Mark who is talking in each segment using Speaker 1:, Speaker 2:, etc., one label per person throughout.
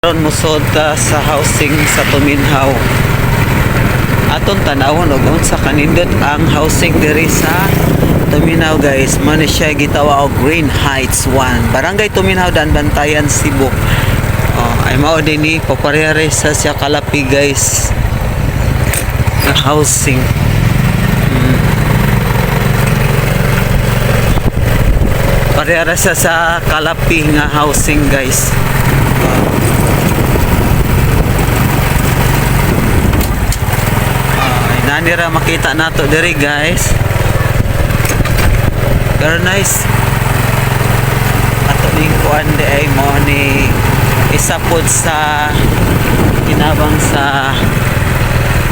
Speaker 1: Ron musod ta sa housing sa Tuminhaw. Aton tanawon og unsa kanindot ang housing diri sa Tuminhaw guys. Mao ni siya gitawa og Green Heights 1. Barangay Tuminhaw dan Bantayan, Cebu. Ay mao din ni paparehare sa siya kalapi guys. Na housing. Parehara siya sa kalapi nga housing guys. Nanira makita nato diri guys. Very nice. Ato ning kuan di ay mo ni isa pod sa kinabang sa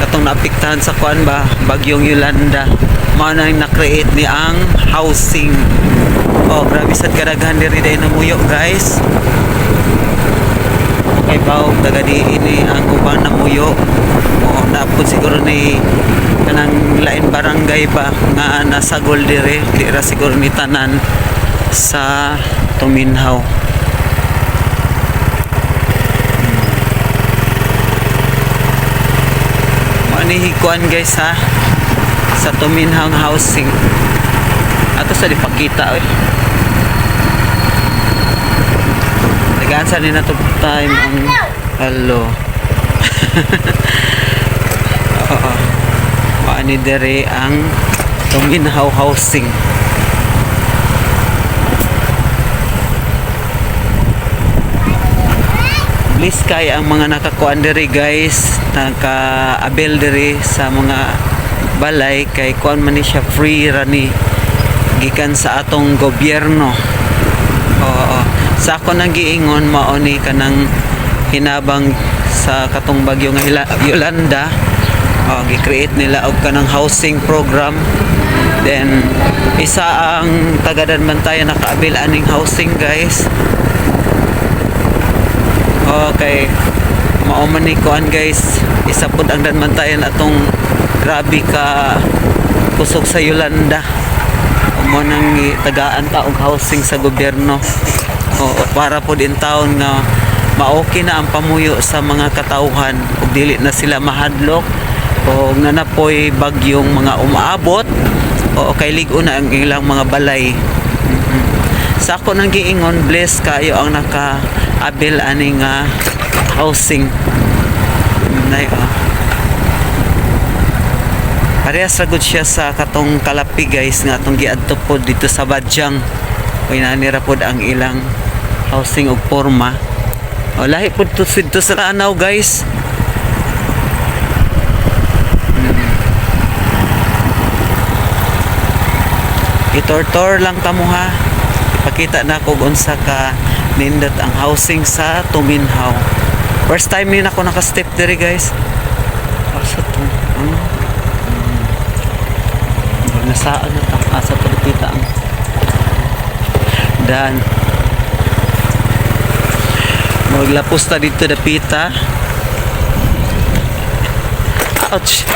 Speaker 1: katong naapektahan sa kuan ba bagyong Yolanda. Mao nang na-create ni ang housing. Oh, grabe sad kadaghan diri day namuyo guys. Kay baog dagadi ini ang ubang namuyo. Napod siguro ni kanang lain barangay ba nga nasagol dire di ra siguro ni tanan sa Tuminhaw. Manihikuan guys ha sa Tuminhaw housing. Ato sa dipakita eh. Nagansa ni na to time ang hello. Maani dere ang Tuminhaw housing. Please kay ang mga nakakuan dere guys, naka-abel dere sa mga balay kay kuan man ni siya free rani gikan sa atong gobyerno. Oo. Sa ako nang giingon mao ni kanang hinabang sa katong bagyo nga Yolanda. Gi-create nila og kanang housing program. Then isa ang tagadan Bantayan nakaabil aning housing guys. Okay. Mao man ni kuan guys. Isa pud ang Bantayan atong grabe ka kusog sa Yolanda. Mo nang tagaan ta og housing sa gobyerno. Para po din taon nga maoki na ang pamuyo sa mga katauhan ug dili na sila mahadlok o nanapoy bagyong mga umaabot o kay ligo na ang ilang mga balay. Sa ako nang giingon bless kayo ang naka-abil ani nga housing. Nay parehas ra gud siya sa katong kalapi guys nga atong giadto pod dito sa Badyang. Oy nanira pod ang ilang housing og porma. Lahi pod to sa tanaw guys. Itor-tor lang kamo ha. Ipakita na ko unsa ka nindot ang housing sa Tuminhaw. First time ni ako naka-step diri guys. Asa to? Nasaan na ta? Asa to kita ang dan maglapos ta dito dapita. Ouch.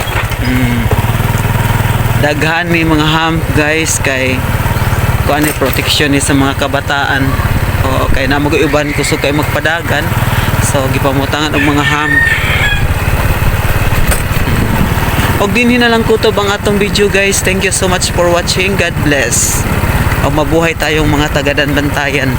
Speaker 1: Daghan ni mga hump guys kay kuan ni protection ni sa mga kabataan. Kay na mag-uban kusog kay magpadagan. So gipamutangan og mga hump. Og dinhi na lang kutob ang atong video guys. Thank you so much for watching. God bless. Og mabuhay tayong mga tagadan Bantayan.